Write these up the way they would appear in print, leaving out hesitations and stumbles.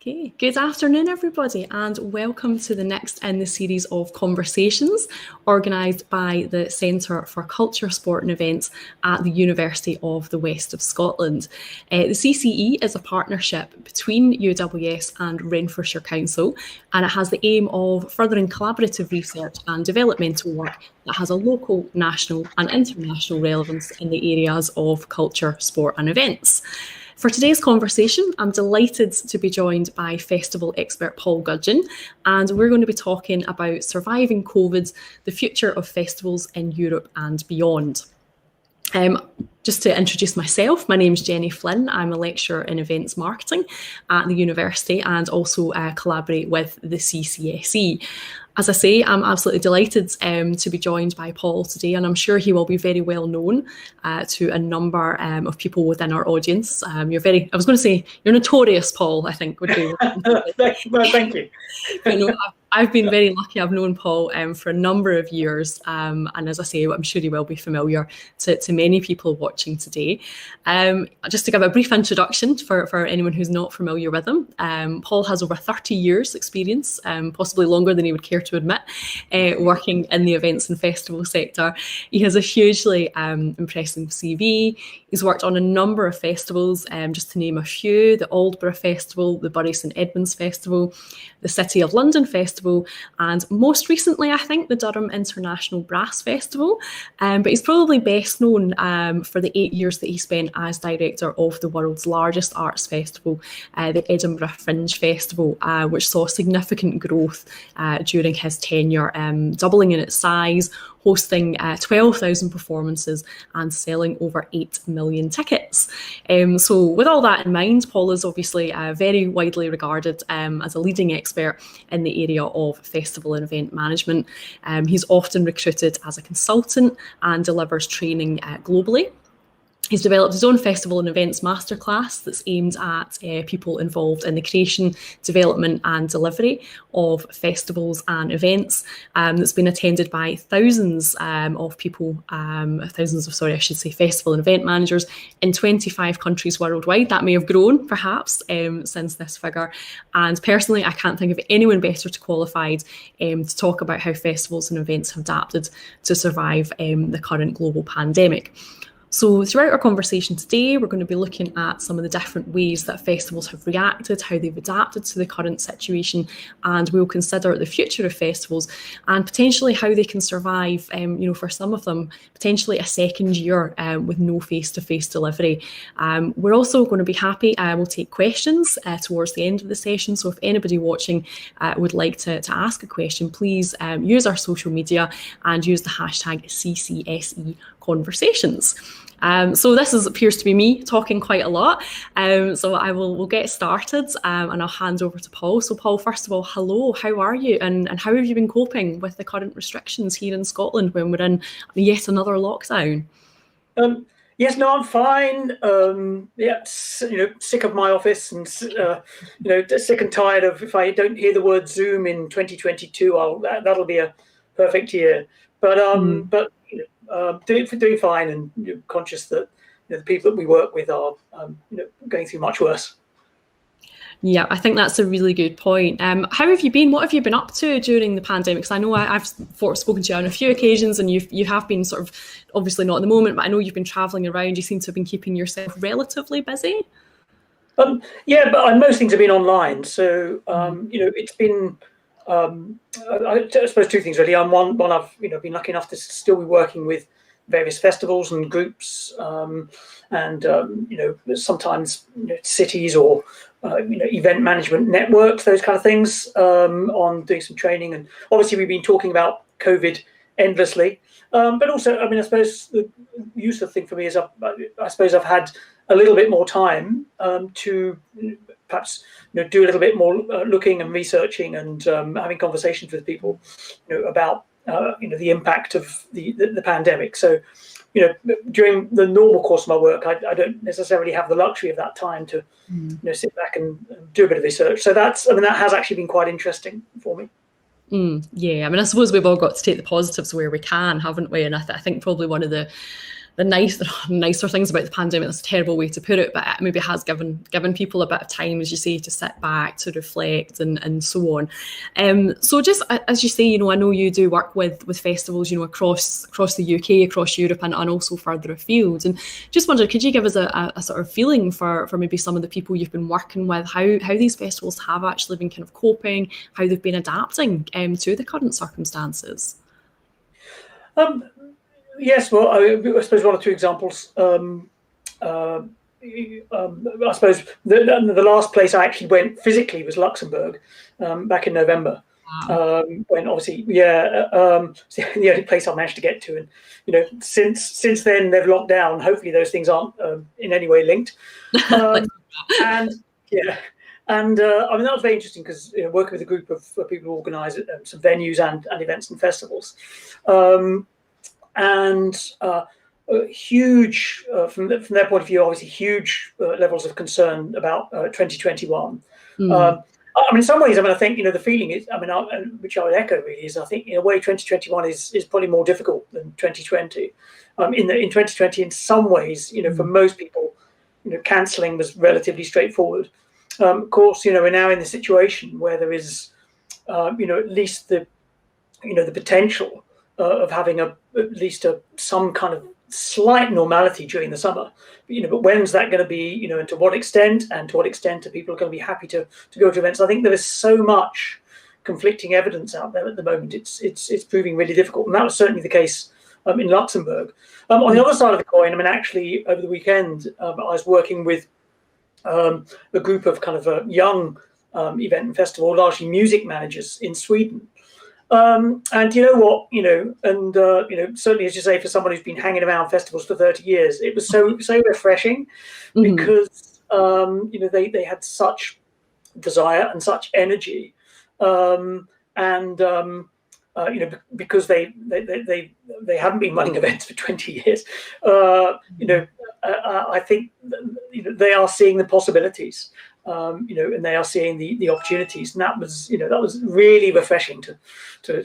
Okay, good afternoon everybody, and welcome to the next in the series of conversations organised by the Centre for Culture, Sport and Events at the University of the West of Scotland. The CCE is a partnership between UWS and Renfrewshire Council, and it has the aim of furthering collaborative research and developmental work that has a local, national and international relevance in the areas of culture, sport and events. For today's conversation, I'm delighted to be joined by festival expert Paul Gudgin, and we're going to be talking about surviving COVID, the future of festivals in Europe and beyond. Just to introduce myself, my name's Jenny Flinn. I'm a lecturer in events marketing at the university and also collaborate with the CCSE. As I say, I'm absolutely delighted to be joined by Paul today, and I'm sure he will be very well known to a number of people within our audience. You're notorious, Paul, I think would be. Well, thank you. I've been very lucky. I've known Paul for a number of years, and as I say, I'm sure he will be familiar to many people watching today. Just to give a brief introduction for anyone who's not familiar with him, Paul has over 30 years experience, possibly longer than he would care to admit, working in the events and festival sector. He has a hugely impressive CV. He's worked on a number of festivals, just to name a few: the Aldborough Festival, the Bury St Edmunds Festival, the City of London Festival, and most recently, I think, the Durham International Brass Festival. But he's probably best known for the 8 years that he spent as director of the world's largest arts festival, the Edinburgh Fringe Festival, which saw significant growth during his tenure, doubling in its size, hosting 12,000 performances and selling over 8 million tickets. So with all that in mind, Paul is obviously very widely regarded as a leading expert in the area of festival and event management. He's often recruited as a consultant and delivers training globally. He's developed his own festival and events masterclass that's aimed at people involved in the creation, development and delivery of festivals and events. That's been attended by thousands of people, festival and event managers in 25 countries worldwide. That may have grown perhaps since this figure. And personally, I can't think of anyone better qualified to talk about how festivals and events have adapted to survive the current global pandemic. So throughout our conversation today, we're going to be looking at some of the different ways that festivals have reacted, how they've adapted to the current situation, and we'll consider the future of festivals and potentially how they can survive, for some of them, potentially a second year with no face-to-face delivery. We're also going to be happy, we'll take questions towards the end of the session. So if anybody watching would like to ask a question, please use our social media and use the hashtag CCSE conversations. So this appears to be me talking quite a lot. So we'll get started and I'll hand over to Paul. So Paul, first of all, hello, how are you? And how have you been coping with the current restrictions here in Scotland when we're in yet another lockdown? Yes, no, I'm fine. Sick of my office and, sick and tired of, if I don't hear the word Zoom in 2022, that'll be a perfect year. But doing fine, and conscious that the people that we work with are going through much worse. Yeah, I think that's a really good point. How have you been? What have you been up to during the pandemic? Because I know I've spoken to you on a few occasions, and you have been sort of, obviously not at the moment, but I know you've been travelling around. You seem to have been keeping yourself relatively busy. Yeah, but most things have been online. So it's been. I suppose two things really. One, I've been lucky enough to still be working with various festivals and groups, and sometimes cities or event management networks, those kind of things, on doing some training. And obviously, we've been talking about COVID endlessly, but also, I suppose the useful thing for me is I've had a little bit more time to perhaps do a little bit more looking and researching and having conversations with people about the impact of the pandemic. So during the normal course of my work, I don't necessarily have the luxury of that time to sit back and do a bit of research. So that has actually been quite interesting for me. Yeah, I suppose we've all got to take the positives where we can, haven't we? And I think probably one of the nicer things about the pandemic. That's a terrible way to put it, but it maybe has given people a bit of time, as you say, to sit back, to reflect, and so on. So just as you say, I know you do work with festivals, across the UK, across Europe, and also further afield. And just wondered, could you give us a sort of feeling for maybe some of the people you've been working with, how these festivals have actually been kind of coping, how they've been adapting to the current circumstances? Yes, well, I suppose one or two examples. I suppose the last place I actually went physically was Luxembourg, back in November. Wow. When obviously, it's the only place I managed to get to, and since then they've locked down. Hopefully, those things aren't in any way linked. And I mean, that was very interesting because working with a group of people who organise some venues and events and festivals. Huge, from their point of view, obviously huge levels of concern about 2021. I mean, in some ways, I think the feeling is, which I would echo really, is I think in a way 2021 is probably more difficult than 2020. In 2020, in some ways, for most people, cancelling was relatively straightforward. Of course, we're now in the situation where there is, at least the potential of having at least some kind of slight normality during the summer, but when's that going to be, and to what extent are people going to be happy to go to events? I think there is so much conflicting evidence out there at the moment. It's proving really difficult, and that was certainly the case in Luxembourg. On the other side of the coin, actually over the weekend, I was working with a group of kind of young event and festival, largely music managers in Sweden. And you know what, certainly, as you say, for someone who's been hanging around festivals for 30 years, it was so refreshing because, they had such desire and such energy. Because they haven't been running events for 20 years, I think, they are seeing the possibilities. And they are seeing the opportunities, and that was really refreshing to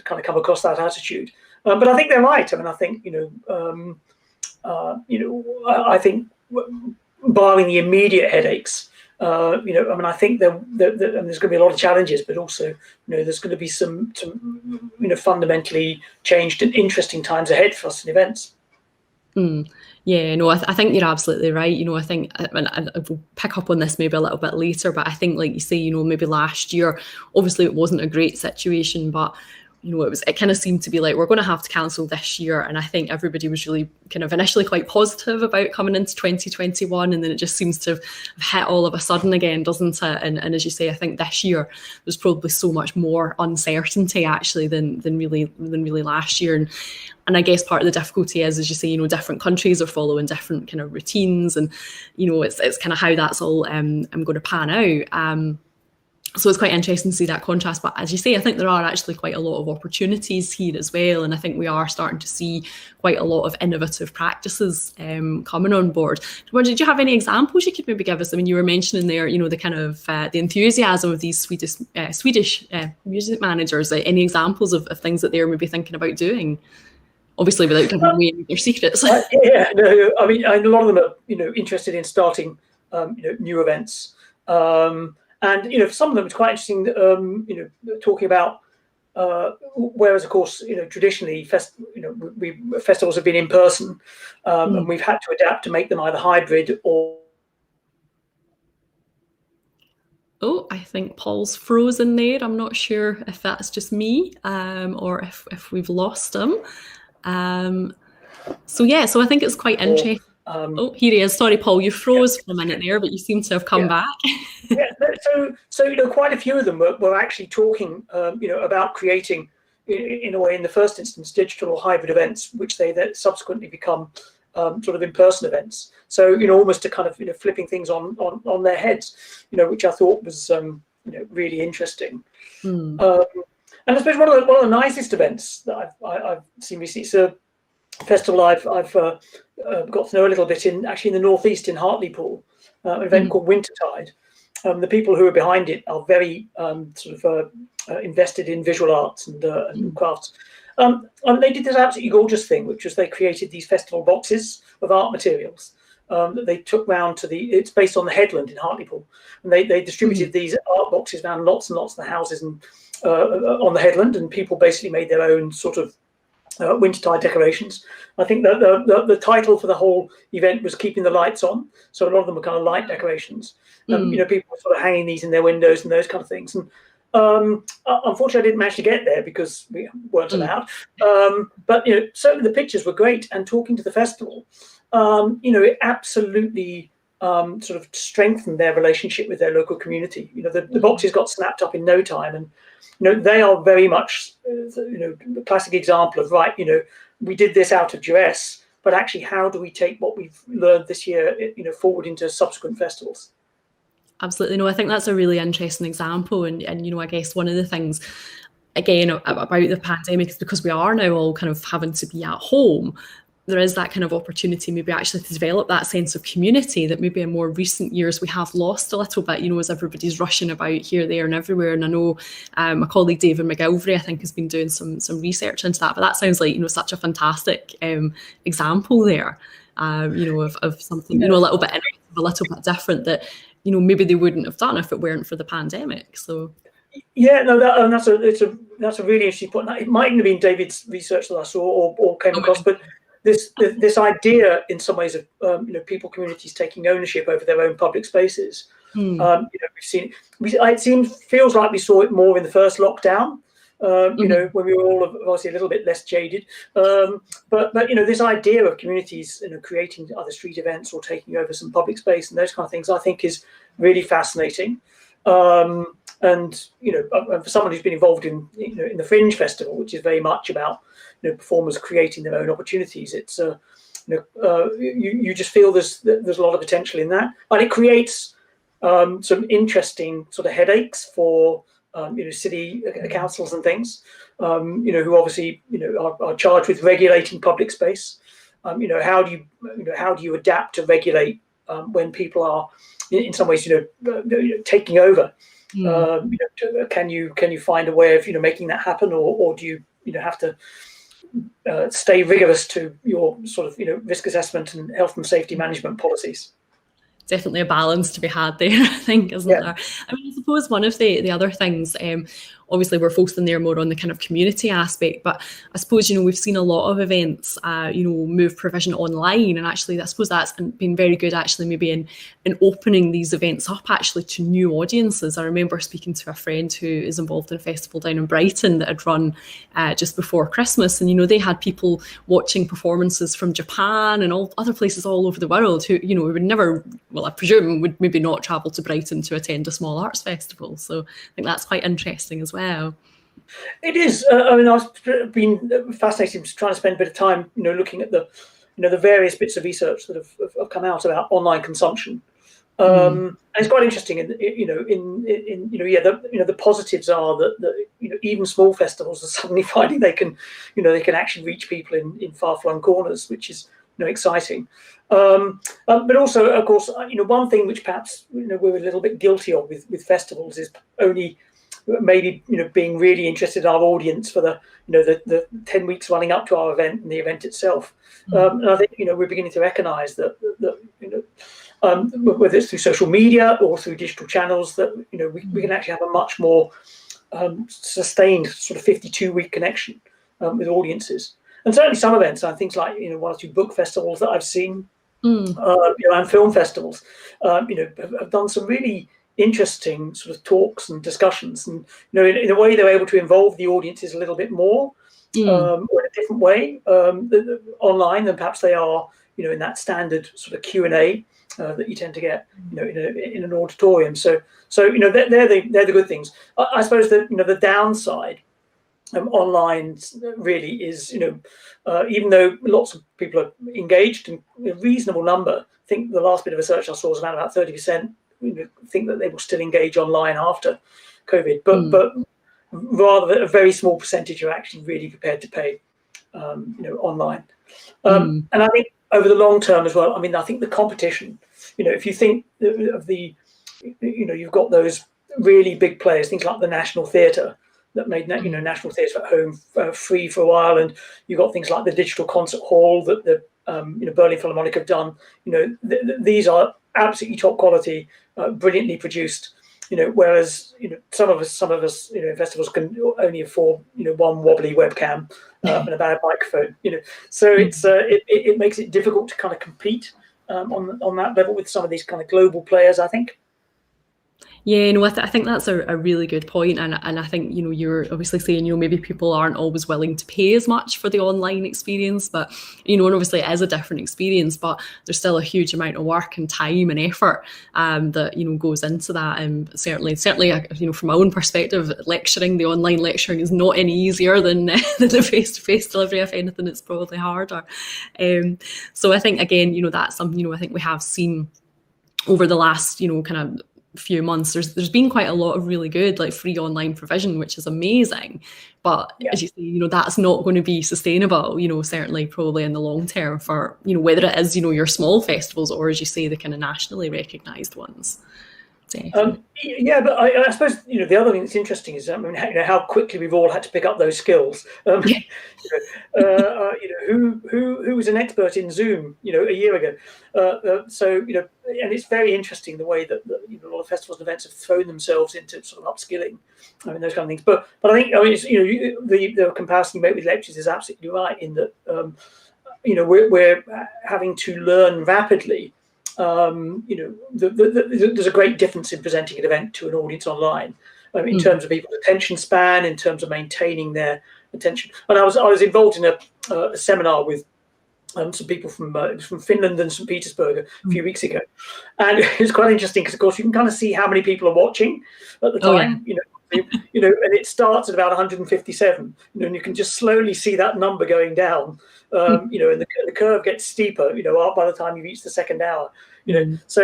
kind of come across that attitude. But I think they're right. I think I think barring the immediate headaches, I think there's going to be a lot of challenges, but also there's going to be some fundamentally changed and interesting times ahead for us in events. Yeah, no, I think you're absolutely right. I think, and we'll pick up on this maybe a little bit later, but I think, like you say, maybe last year, obviously it wasn't a great situation, but it kind of seemed to be like, we're going to have to cancel this year. And I think everybody was really kind of initially quite positive about coming into 2021. And then it just seems to have hit all of a sudden again, doesn't it? And as you say, I think this year there's probably so much more uncertainty actually than really last year. And I guess part of the difficulty is, as you say, different countries are following different kind of routines, and it's kind of how that's all going to pan out. So it's quite interesting to see that contrast. But as you say, I think there are actually quite a lot of opportunities here as well. And I think we are starting to see quite a lot of innovative practices coming on board. Did you have any examples you could maybe give us? I mean, you were mentioning there, the kind of the enthusiasm of these Swedish music managers. Any examples of things that they're maybe thinking about doing? Obviously, without giving away their secrets. A lot of them are, interested in starting, new events. And for some of them, it's quite interesting. Talking about whereas, of course, traditionally, festivals have been in person, and we've had to adapt to make them either hybrid or. Oh, I think Paul's frozen there. I'm not sure if that's just me, or if we've lost him. So I think it's quite interesting. Oh, here he is. Sorry, Paul, you froze for a minute there, but you seem to have come back. So quite a few of them were actually talking, about creating, in a way, in the first instance, digital or hybrid events, which they then subsequently become sort of in-person events. So almost to kind of flipping things on their heads, which I thought was really interesting. And I suppose one of the nicest events that I've seen recently. So festival I've got to know a little bit in the northeast in Hartlepool, an event called Wintertide. The people who are behind it are very invested in visual arts and crafts, They did this absolutely gorgeous thing, which was they created these festival boxes of art materials that they took round to it's based on the headland in Hartlepool, and they distributed these art boxes around lots and lots of the houses and on the headland, and people basically made their own sort of wintertide decorations. I think that the title for the whole event was "Keeping the Lights On," so a lot of them were kind of light decorations. People were sort of hanging these in their windows and those kind of things. And unfortunately, I didn't manage to get there because we weren't allowed. But certainly the pictures were great, and talking to the festival, it absolutely sort of strengthened their relationship with their local community. The boxes got snapped up in no time, and they are very much the classic example of we did this out of duress, but actually how do we take what we've learned this year forward into subsequent festivals? Absolutely. No, I think that's a really interesting example. And I guess one of the things, again, about the pandemic is because we are now all kind of having to be at home, there is that kind of opportunity maybe actually to develop that sense of community that maybe in more recent years we have lost a little bit, as everybody's rushing about here, there and everywhere. And I know my colleague David McGilvery, I think, has been doing some research into that. But that sounds like, such a fantastic example there, of something, a little bit innovative, a little bit different that, maybe they wouldn't have done if it weren't for the pandemic. So yeah, no, that's a really interesting point. It mightn't have been David's research that I saw or came across, but this idea in some ways of people, communities taking ownership over their own public spaces. We've seen it feels like we saw it more in the first lockdown. When we were all obviously a little bit less jaded, but this idea of communities creating other street events or taking over some public space and those kind of things, I think is really fascinating. And for someone who's been involved in the Fringe Festival, which is very much about performers creating their own opportunities, it's you just feel there's a lot of potential in that, and it creates some interesting sort of headaches for city councils and things, who obviously are charged with regulating public space. How do you adapt to regulate when people are in some ways taking over? Can you find a way of making that happen, or do you have to stay rigorous to your sort of risk assessment and health and safety management policies? Definitely a balance to be had there, I think, isn't there? I mean, I suppose one of the other things, obviously we're focusing there more on the kind of community aspect, but I suppose, we've seen a lot of events, move provision online, and actually I suppose that's been very good actually maybe in opening these events up actually to new audiences. I remember speaking to a friend who is involved in a festival down in Brighton that had run just before Christmas, and they had people watching performances from Japan and all other places all over the world who would never, well, I presume would maybe not travel to Brighton to attend a small arts festival. So I think that's quite interesting as well. It is. I've been fascinated trying to spend a bit of time, looking at the various bits of research that have come out about online consumption. And it's quite interesting. The positives are that even small festivals are suddenly finding they can actually reach people in far-flung corners, which is exciting. But also, of course, one thing which perhaps we're a little bit guilty of with festivals is only maybe being really interested in our audience for the 10 weeks running up to our event and the event itself. And I think we're beginning to recognise that whether it's through social media or through digital channels, that we can actually have a much more sustained sort of 52-week connection with audiences. And certainly some events, things like one or two book festivals that I've seen, and film festivals, have done some really interesting sort of talks and discussions, and in a way they're able to involve the audiences a little bit more, or in a different way online than perhaps they are in that standard sort of Q&A that you tend to get in an auditorium. So they're the good things. I suppose that the downside online really is even though lots of people are engaged in a reasonable number, I think the last bit of research I saw was around about 30% think that they will still engage online after COVID, but rather a very small percentage are actually really prepared to pay online. And I think over the long term as well, I think the competition, if you think of you've got those really big players, things like the National Theatre, that made National Theatre at Home free for a while, and you got things like the Digital Concert Hall that the Berlin Philharmonic have done. These are absolutely top quality, brilliantly produced. Whereas some of us festivals can only afford one wobbly webcam and a bad microphone. So it makes it difficult to kind of compete on that level with some of these kind of global players, I think. Yeah, no, I think that's a really good point, and I think you're obviously saying maybe people aren't always willing to pay as much for the online experience, but and obviously it is a different experience, but there's still a huge amount of work and time and effort that goes into that, and certainly from my own perspective, the online lecturing is not any easier than the face-to-face delivery. If anything, it's probably harder. So I think again, that's something I think we have seen over the last kind of few months. There's been quite a lot of really good free online provision, which is amazing, but as you say, that's not going to be sustainable, certainly probably in the long term for whether it is your small festivals or, as you say, the kind of nationally recognized ones. Yeah, but I suppose the other thing that's interesting is how quickly we've all had to pick up those skills. Who was an expert in Zoom a year ago? So and it's very interesting the way that a lot of festivals and events have thrown themselves into sort of upskilling, those kind of things. But I think the comparison you make with lectures is absolutely right in that we're having to learn rapidly. There's a great difference in presenting an event to an audience online, in terms of people's attention span, in terms of maintaining their attention. And I was involved in a seminar with some people from Finland and St. Petersburg a few weeks ago, and it was quite interesting because, of course, you can kind of see how many people are watching at the time. And it starts at about 157, and you can just slowly see that number going down. And the curve gets steeper, by the time you reach the second hour. So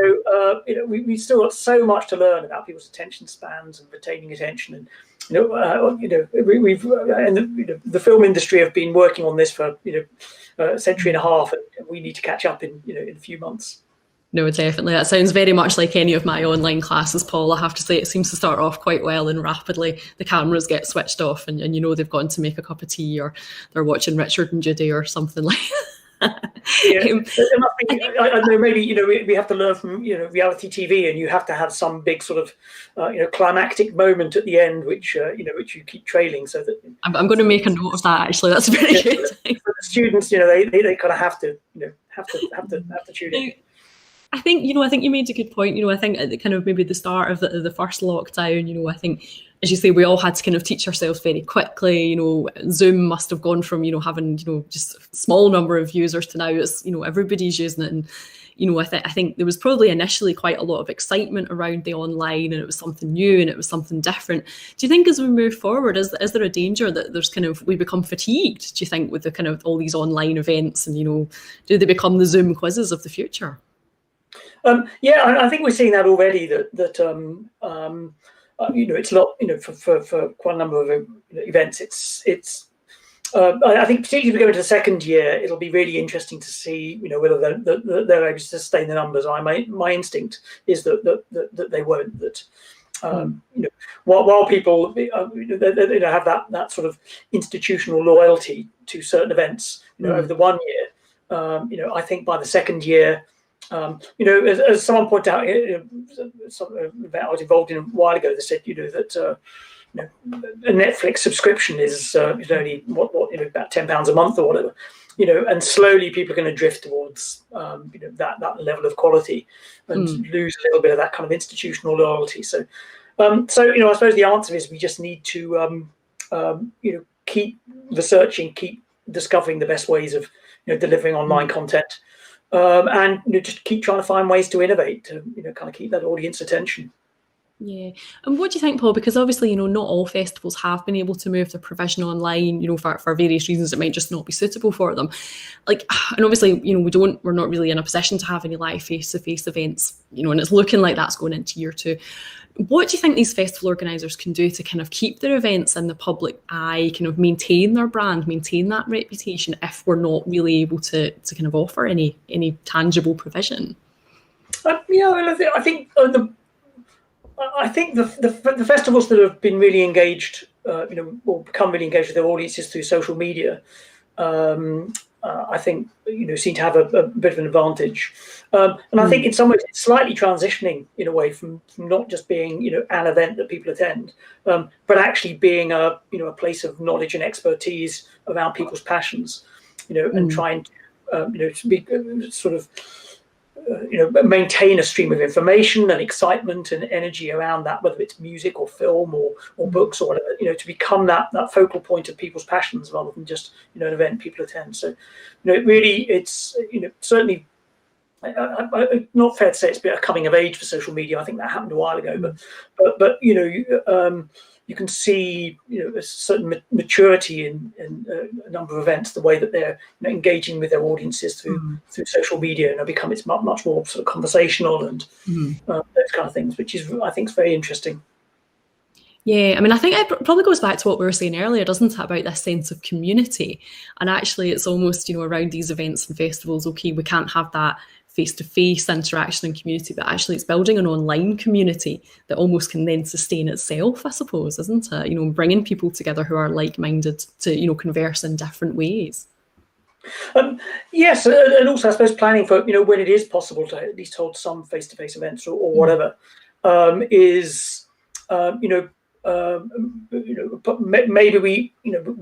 we still got so much to learn about people's attention spans and retaining attention, and we've the film industry have been working on this for a century and a half, and we need to catch up in a few months. No, definitely. That sounds very much like any of my online classes, Paul. I have to say, it seems to start off quite well, and rapidly the cameras get switched off and they've gone to make a cup of tea, or they're watching Richard and Judy or something like that. It must be, I know, maybe we have to learn from reality TV, and you have to have some big sort of climactic moment at the end, which you keep trailing, so that I'm going to make a note of that. Actually, that's very good. For the students, they kind of have to tune in. I think you made a good point. I think at the kind of maybe the start of the first lockdown, I think, as you say, we all had to kind of teach ourselves very quickly. Zoom must have gone from having just a small number of users to now it's everybody's using it. And I think there was probably initially quite a lot of excitement around the online, and it was something new and it was something different. Do you think as we move forward, is there a danger that there's we become fatigued? Do you think with the kind of all these online events, and do they become the Zoom quizzes of the future? I think we're seeing that already. That it's not for quite a number of events. It's I think particularly if we go into the second year, it'll be really interesting to see whether they're able to sustain the numbers. My instinct is that they won't. That while people have that sort of institutional loyalty to certain events over the 1 year, I think by the second year. As someone pointed out, I was involved in a while ago, they said, that a Netflix subscription is only about £10 a month or whatever, and slowly people are going to drift towards that level of quality and lose a little bit of that kind of institutional loyalty. So I suppose the answer is we just need to keep researching, keep discovering the best ways of delivering online content. And just keep trying to find ways to innovate to kind of keep that audience attention. Yeah. And what do you think, Paul? Because obviously, not all festivals have been able to move their provision online, for various reasons. It might just not be suitable for them. And obviously, we're not really in a position to have any live face-to-face events, and it's looking like that's going into year 2. What do you think these festival organisers can do to kind of keep their events in the public eye, kind of maintain their brand, maintain that reputation, if we're not really able to kind of offer any tangible provision? I think the festivals that have been really engaged or become really engaged with their audiences through social media, I think seem to have a bit of an advantage, and I think in some ways it's slightly transitioning in a way from not just being an event that people attend, but actually being a place of knowledge and expertise around people's passions, and trying to be sort of maintain a stream of information and excitement and energy around that, whether it's music or film or books or whatever, to become that focal point of people's passions rather than just an event people attend. So it's certainly not fair to say it's been a coming of age for social media. I think that happened a while ago, but you can see a certain maturity in a number of events, the way that they're engaging with their audiences through social media, and it's much more sort of conversational and those kind of things, which is I think is very interesting. Yeah, I mean, I think it probably goes back to what we were saying earlier, doesn't it, about this sense of community? And actually, it's almost around these events and festivals. Okay, we can't have that face-to-face interaction and community, but actually it's building an online community that almost can then sustain itself, I suppose, isn't it? Bringing people together who are like-minded to, converse in different ways. Yes, and also I suppose planning for, when it is possible to at least hold some face-to-face events or whatever, is, maybe we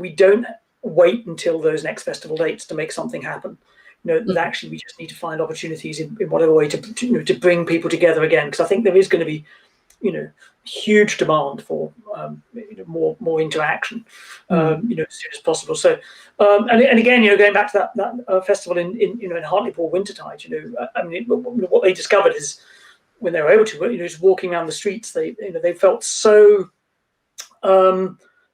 don't wait until those next festival dates to make something happen. That actually we just need to find opportunities in whatever way to bring people together again, because I think there is going to be huge demand for more interaction as soon as possible. So and again going back to that festival in Hartlepool Wintertide, I mean what they discovered is when they were able to just walking around the streets, they felt so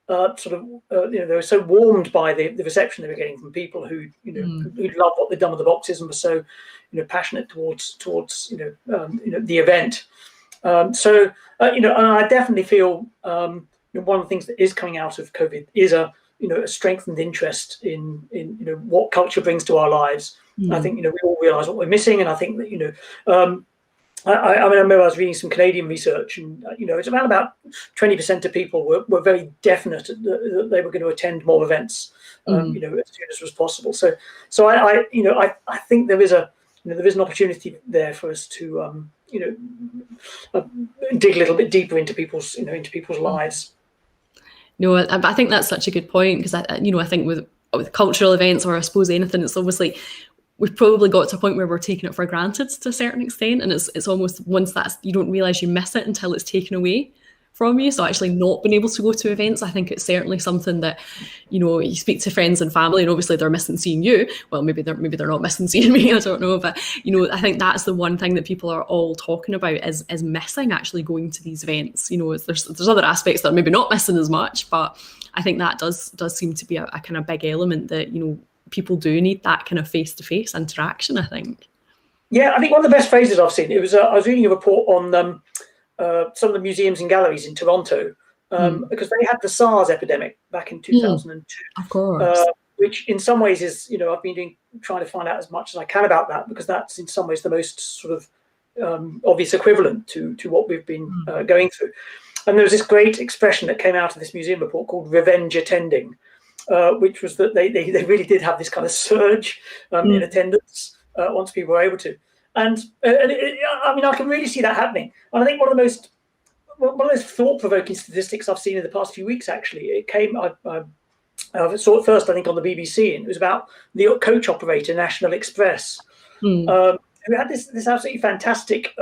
they were so warmed by the reception they were getting from people who who loved what they'd done with the boxes and were so passionate towards the event. So and I definitely feel one of the things that is coming out of COVID is a strengthened interest in what culture brings to our lives. I think we all realise what we're missing, and I think that I remember I was reading some Canadian research, and it's around about 20% of people were very definite that they were going to attend more events, as soon as was possible. So I think there is an opportunity there for us to dig a little bit deeper into people's lives. No, I think that's such a good point, because I think with cultural events, or I suppose anything, it's obviously we've probably got to a point where we're taking it for granted to a certain extent, and it's almost once that's you don't realise you miss it until it's taken away from you. So actually not being able to go to events, I think it's certainly something that you speak to friends and family, and obviously they're missing seeing you. Well, maybe they're not missing seeing me, I don't know, but I think that's the one thing that people are all talking about is missing actually going to these events. There's other aspects that are maybe not missing as much, but I think that does seem to be a kind of big element that people do need that kind of face-to-face interaction, I think. Yeah, I think one of the best phrases I've seen, it was I was reading a report on some of the museums and galleries in Toronto, because they had the SARS epidemic back in 2002. Of course. Which in some ways is, I've been trying to find out as much as I can about that, because that's in some ways the most sort of obvious equivalent to what we've been going through. And there was this great expression that came out of this museum report called revenge attending, which was that they really did have this kind of surge in attendance once people were able to, and I mean I can really see that happening. And I think one of the most thought-provoking statistics I've seen in the past few weeks, actually, it came I saw it first I think on the BBC, and it was about the coach operator National Express, who had this absolutely fantastic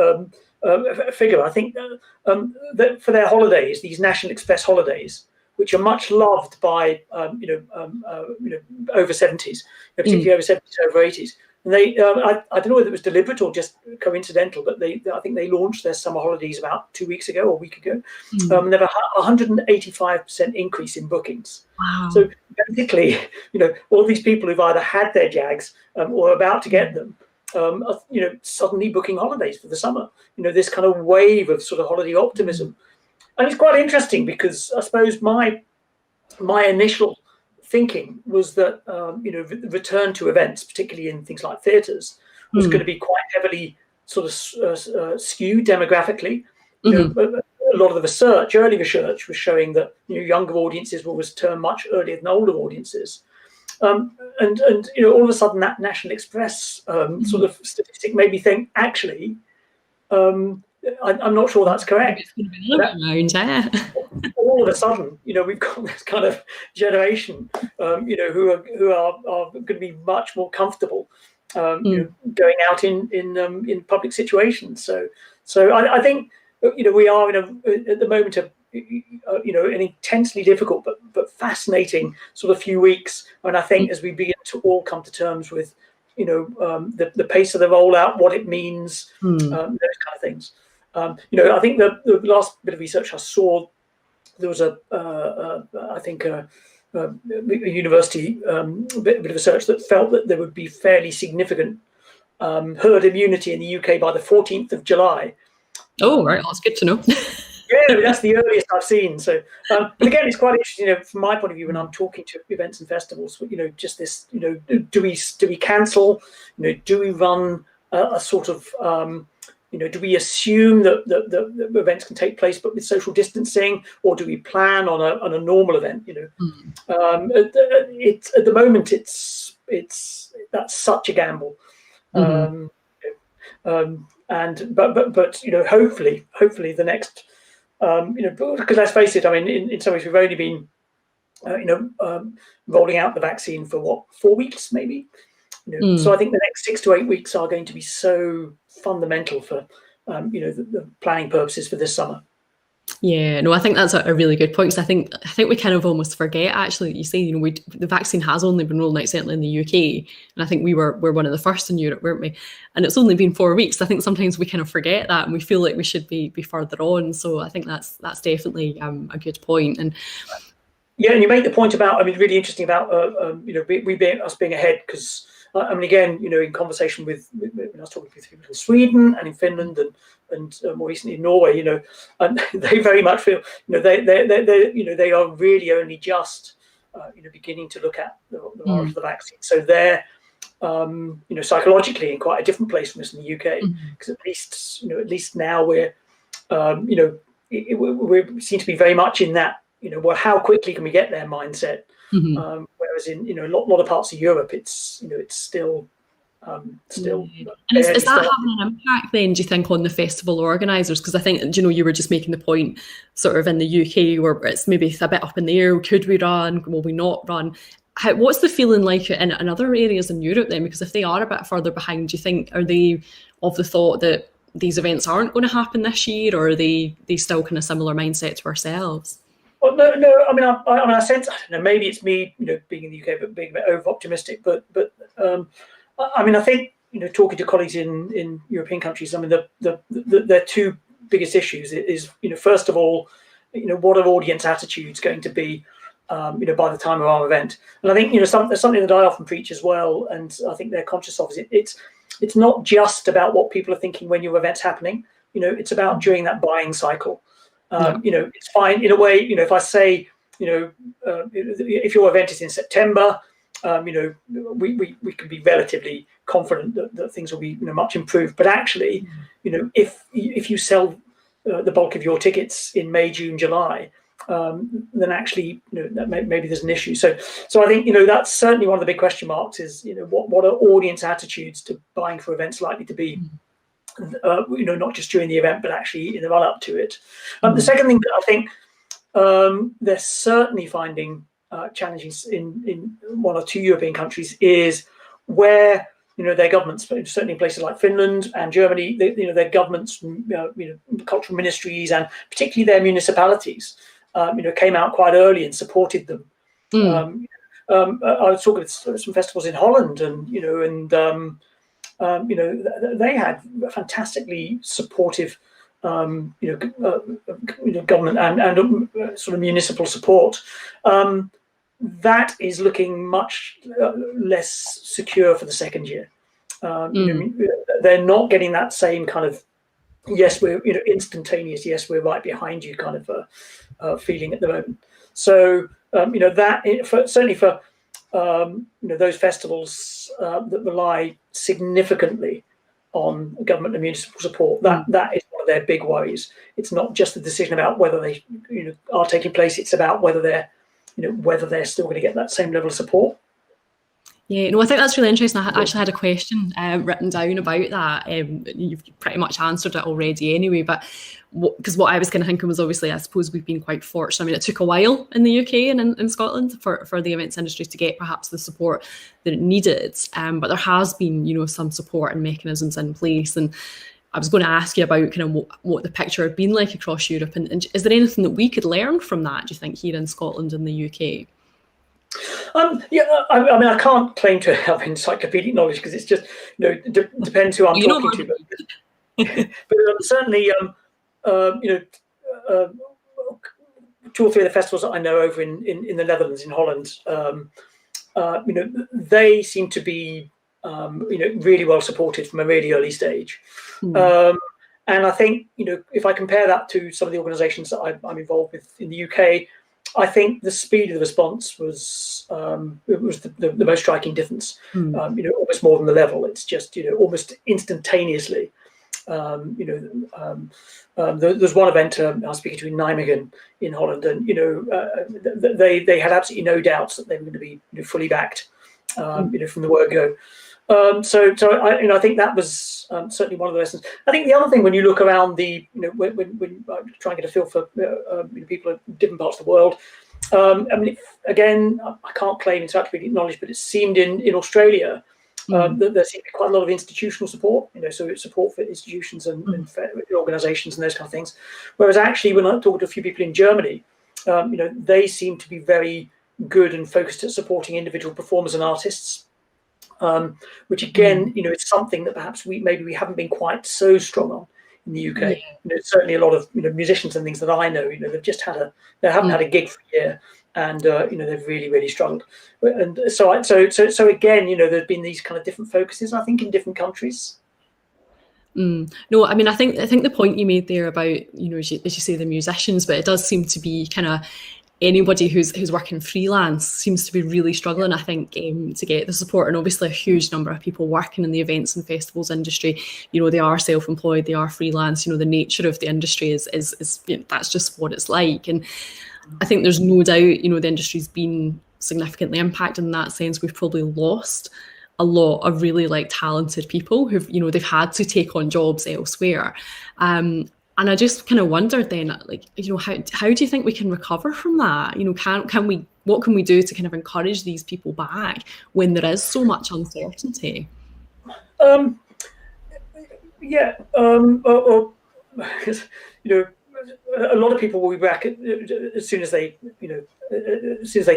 figure. I think that for their holidays, these National Express holidays, which are much loved by over 70s, particularly over 70s, over 80s. And they, I don't know whether it was deliberate or just coincidental, but I think they launched their summer holidays about 2 weeks ago or a week ago. And there were 185% increase in bookings. Wow. So basically, all these people who've either had their Jags or are about to get them, are, suddenly booking holidays for the summer. This kind of wave of sort of holiday optimism. And it's quite interesting, because I suppose my initial thinking was that return to events, particularly in things like theatres, was going to be quite heavily sort of skewed demographically. a lot of the research, early research, was showing that younger audiences will return much earlier than older audiences. And all of a sudden that National Express sort of statistic made me think, actually, I'm not sure that's correct. It's going to be around, yeah. All of a sudden, we've got this kind of generation, who are going to be much more comfortable, going out in public situations. So I think, we are at the moment of an intensely difficult but fascinating sort of few weeks. And I think as we begin to all come to terms with, the pace of the rollout, what it means, those kind of things. I think the last bit of research I saw, there was I think a university bit of research that felt that there would be fairly significant herd immunity in the UK by the 14th of July. Oh, right, that's good to know. Yeah, that's the earliest I've seen. So, but again, it's quite interesting, from my point of view, when I'm talking to events and festivals, just this, do we cancel? Do we run a sort of, do we assume that the events can take place but with social distancing, or do we plan on a normal event? It's at the moment, it's that's such a gamble. And hopefully the next, because let's face it, I mean, in some ways we've only been, rolling out the vaccine for 4 weeks maybe. So I think the next 6 to 8 weeks are going to be so fundamental for, the planning purposes for this summer. Yeah, no, I think that's a really good point. Because I think we kind of almost forget, actually, that you say, the vaccine has only been rolled out, certainly in the UK, and I think we're one of the first in Europe, weren't we? And it's only been 4 weeks. I think sometimes we kind of forget that, and we feel like we should be further on. So I think that's definitely a good point. And yeah, and you make the point about, really interesting about us being ahead, because again, in conversation with when I was talking with people in Sweden and in Finland and more recently in Norway, and they very much feel, they are really only just, beginning to look at the origin of the vaccine. So they're, psychologically in quite a different place from us in the UK, because at least now we're, we seem to be very much in that, well, how quickly can we get there mindset? Whereas in a lot of parts of Europe, it's still. And is that having an impact then, do you think, on the festival organisers? Because I think, you were just making the point sort of in the UK where it's maybe a bit up in the air. Could we run? Will we not run? What's the feeling like in other areas in Europe then? Because if they are a bit further behind, do you think, are they of the thought that these events aren't going to happen this year, or are they still kind of similar mindset to ourselves? Well, no. I sense, I don't know, maybe it's me, being in the UK, but being a bit over optimistic. But I think, talking to colleagues in European countries, the two biggest issues is, first of all, what are audience attitudes going to be, by the time of our event? And I think, there's something that I often preach as well, and I think they're conscious of, is it's not just about what people are thinking when your event's happening. It's about during that buying cycle. It's fine in a way, if I say, if your event is in September, we can be relatively confident that things will be much improved. But actually, if you sell the bulk of your tickets in May, June, July, then actually, maybe there's an issue. So I think, that's certainly one of the big question marks is, what are audience attitudes to buying for events likely to be? Not just during the event, but actually in the run up to it. The second thing that I think they're certainly finding challenges in one or two European countries is where their governments, certainly in places like Finland and Germany, their governments, cultural ministries, and particularly their municipalities, came out quite early and supported them. I was talking with some festivals in Holland, and they had fantastically supportive, government and sort of municipal support. That is looking much less secure for the second year. They're not getting that same kind of, yes, we're instantaneous, yes, we're right behind you kind of feeling at the moment. So certainly for those festivals that rely significantly on government and municipal support, that is one of their big worries. It's not just the decision about whether they are taking place. It's about whether they're still going to get that same level of support. Yeah, no, I think that's really interesting. I actually had a question written down about that. You've pretty much answered it already anyway, but because what I was kind of thinking was, obviously, I suppose we've been quite fortunate. I mean, it took a while in the UK and in Scotland for the events industry to get perhaps the support that it needed, but there has been, some support and mechanisms in place. And I was going to ask you about kind of what the picture had been like across Europe, and is there anything that we could learn from that, do you think, here in Scotland and the UK? I mean, I can't claim to have encyclopedic knowledge because it's just, depends who I'm talking to. But certainly, 2 or 3 of the festivals that I know over in the Netherlands, in Holland, they seem to be, really well supported from a really early stage. And I think, if I compare that to some of the organisations that I'm involved with in the UK, I think the speed of the response was the most striking difference. Almost more than the level. It's just almost instantaneously. There's one event I was speaking to in Nijmegen in Holland, and they had absolutely no doubts that they were going to be fully backed. From the word go. So I think that was certainly one of the lessons. I think the other thing, when you look around when I try and get a feel for people in different parts of the world, again, I can't claim encyclopedic knowledge, but it seemed in Australia that there seemed to be quite a lot of institutional support, so support for institutions and organisations and those kind of things. Whereas actually, when I talked to a few people in Germany, they seem to be very good and focused at supporting individual performers and artists. Which again, it's something that perhaps we haven't been quite so strong on in the UK. Certainly a lot of musicians and things that I know, they haven't had a gig for a year, and they've really struggled. And so again, there's been these kind of different focuses, I think, in different countries. No, I mean, I think the point you made there about as you say, the musicians, but it does seem to be kind of anybody who's working freelance seems to be really struggling, I think, to get the support. And obviously a huge number of people working in the events and festivals industry, they are self-employed, they are freelance, the nature of the industry is that's just what it's like. And I think there's no doubt, the industry's been significantly impacted in that sense. We've probably lost a lot of really talented people who've, they've had to take on jobs elsewhere. And I just kind of wondered then, how do you think we can recover from that? What can we do to kind of encourage these people back when there is so much uncertainty? A lot of people will be back as soon as they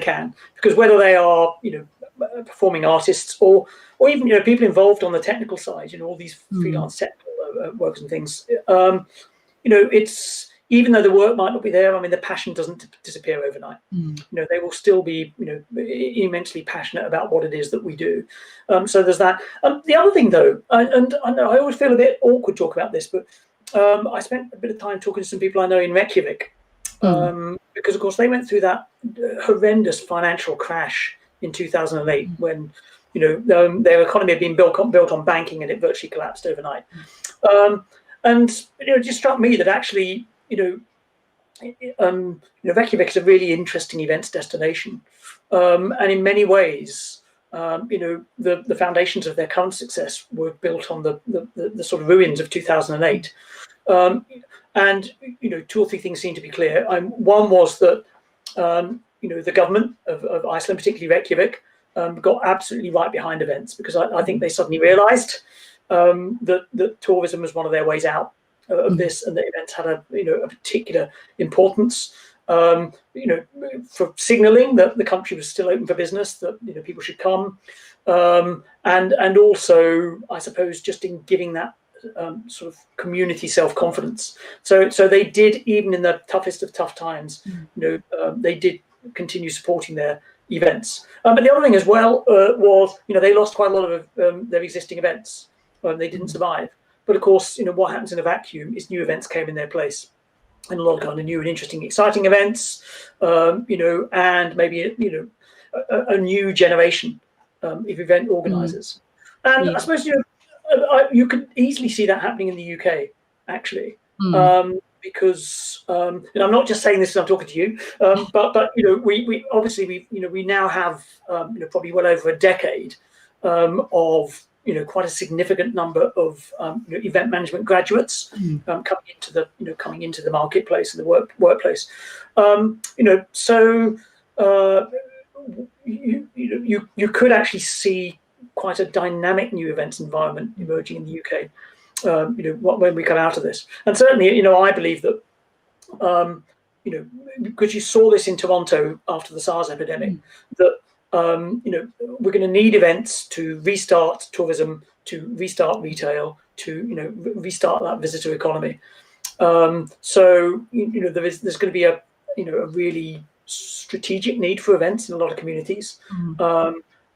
can, because whether they are, performing artists or even, people involved on the technical side, all these freelance technical workers and things, it's, even though the work might not be there, I mean, the passion doesn't disappear overnight. They will still be, immensely passionate about what it is that we do. So there's that. The other thing, though, and I know I always feel a bit awkward talking about this, but I spent a bit of time talking to some people I know in Reykjavik, because, of course, they went through that horrendous financial crash in 2008 when, their economy had been built on banking, and it virtually collapsed overnight. And it just struck me that actually, Reykjavik is a really interesting events destination, and in many ways, the foundations of their current success were built on the sort of ruins of 2008. And 2 or 3 things seem to be clear. One was that the government of Iceland, particularly Reykjavik, got absolutely right behind events, because I think they suddenly realised that tourism was one of their ways out of this, and the events had a particular importance, for signalling that the country was still open for business, that people should come, and also, I suppose, just in giving that sort of community self-confidence. So they did, even in the toughest of tough times, they did continue supporting their events. But the other thing as well was, they lost quite a lot of their existing events. They didn't survive. But of course, what happens in a vacuum is new events came in their place, and a lot of kind of new and interesting, exciting events, and maybe a new generation of event organisers. And I suppose you could easily see that happening in the UK, actually. Because and I'm not just saying this as I'm talking to you, but we obviously we now have probably well over a decade of quite a significant number of event management graduates coming into the marketplace and the workplace. So you could actually see quite a dynamic new events environment emerging in the UK. When we come out of this, and certainly, I believe that, because you saw this in Toronto after the SARS epidemic, that we're going to need events to restart tourism, to restart retail, to restart that visitor economy. So there's going to be a really strategic need for events in a lot of communities.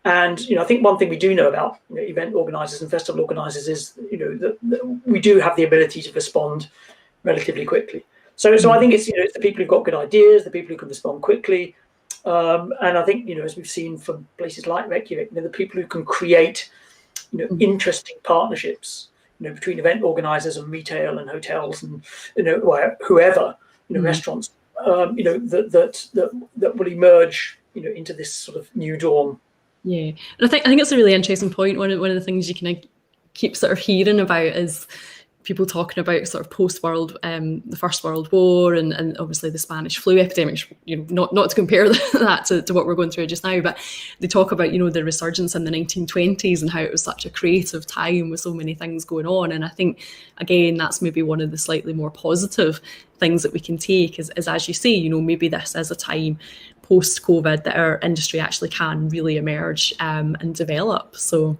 And I think one thing we do know about event organisers and festival organisers is that we do have the ability to respond relatively quickly. So I think it's it's the people who've got good ideas, the people who can respond quickly, and I think as we've seen from places like Reykjavik, the people who can create interesting partnerships between event organisers and retail and hotels and whoever restaurants that will emerge into this sort of new dawn. Yeah, and I think it's a really interesting point. One of the things you kind of keep sort of hearing about is people talking about sort of post-world, the First World War, and obviously the Spanish flu epidemic. Not to compare that to what we're going through just now, but they talk about the resurgence in the 1920s and how it was such a creative time with so many things going on. And I think again that's maybe one of the slightly more positive things that we can take is as you say, maybe this is a time post-COVID that our industry actually can really emerge and develop. So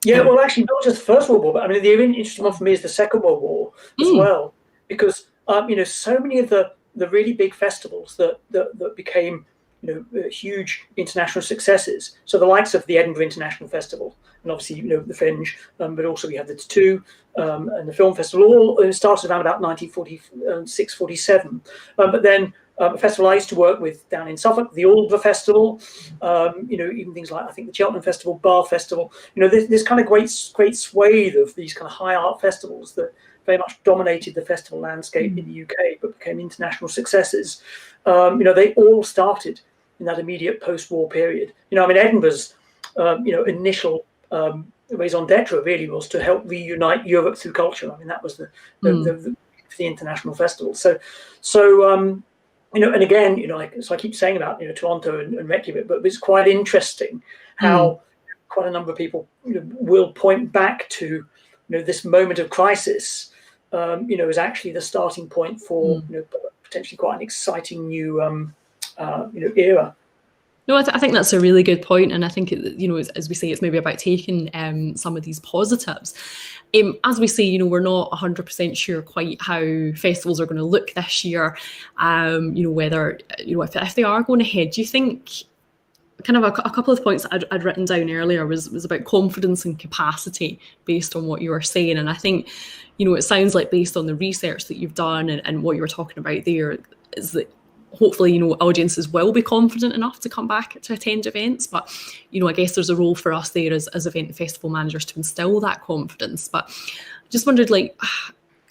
yeah, well, actually, not just the First World War, but I mean, the interesting one for me is the Second World War as well, because so many of the really big festivals that became huge international successes. So the likes of the Edinburgh International Festival, and obviously the Fringe, but also we have the Tattoo and the Film Festival. All started around about 1946, 47, but then. A festival I used to work with down in Suffolk, the Alder Festival, even things like I think the Cheltenham Festival, Bar Festival. This kind of great swathe of these kind of high art festivals that very much dominated the festival landscape in the UK, but became international successes. They all started in that immediate post-war period. Edinburgh's initial raison d'etre really was to help reunite Europe through culture. I mean, that was the international festival. So. And again, so I keep saying about Toronto and Reykjavik, but it's quite interesting how quite a number of people will point back to this moment of crisis, as actually the starting point for potentially quite an exciting new era. No, I think that's a really good point, and I think as we say, it's maybe about taking some of these positives. As we say, we're not 100% sure quite how festivals are going to look this year. Whether if they are going ahead, do you think kind of a couple of points I'd written down earlier was about confidence and capacity based on what you were saying, and I think it sounds like based on the research that you've done and what you were talking about there is that. Hopefully, audiences will be confident enough to come back to attend events. But, I guess there's a role for us there as event and festival managers to instill that confidence. But I just wondered,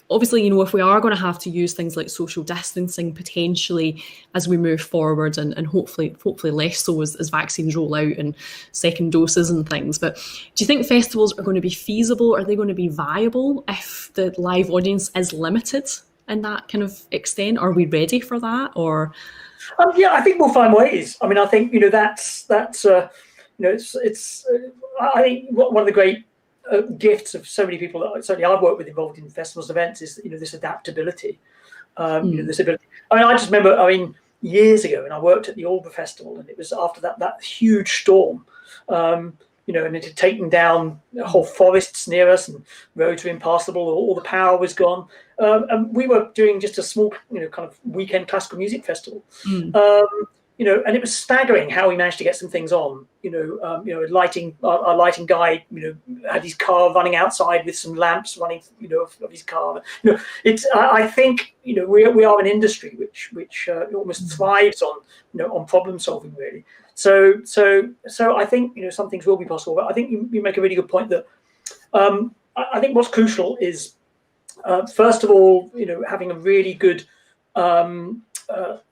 obviously, if we are going to have to use things like social distancing potentially as we move forward and hopefully less so as vaccines roll out and second doses and things. But do you think festivals are going to be feasible? Are they going to be viable if the live audience is limited? In that kind of extent, are we ready for that? Or yeah, I think we'll find ways. I mean, I think that's it's I think one of the great gifts of so many people that certainly I've worked with involved in festivals events is this adaptability. This ability. I mean, I just remember years ago when I worked at the Alder Festival, and it was after that huge storm. And it had taken down whole forests near us, and roads were impassable. All the power was gone, and we were doing just a small, kind of weekend classical music festival. And it was staggering how we managed to get some things on. Our lighting guy, had his car running outside with some lamps running, of his car. I think, we are an industry which almost thrives on problem solving, really. So I think some things will be possible, but I think you make a really good point that I think what's crucial is first of all, having a really good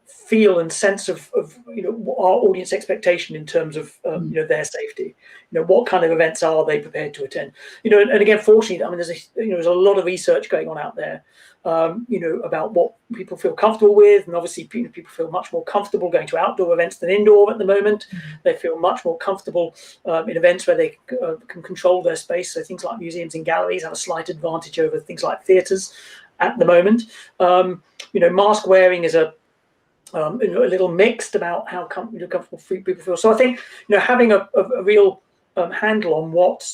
feel and sense of our audience expectation in terms of their safety. What kind of events are they prepared to attend? And again, fortunately, I mean, there's a lot of research going on out there, about what people feel comfortable with, and obviously people feel much more comfortable going to outdoor events than indoor at the moment. They feel much more comfortable in events where they can control their space. So things like museums and galleries have a slight advantage over things like theatres at the moment. Mask wearing is a little mixed about how comfortable people feel. So I think having a real handle on what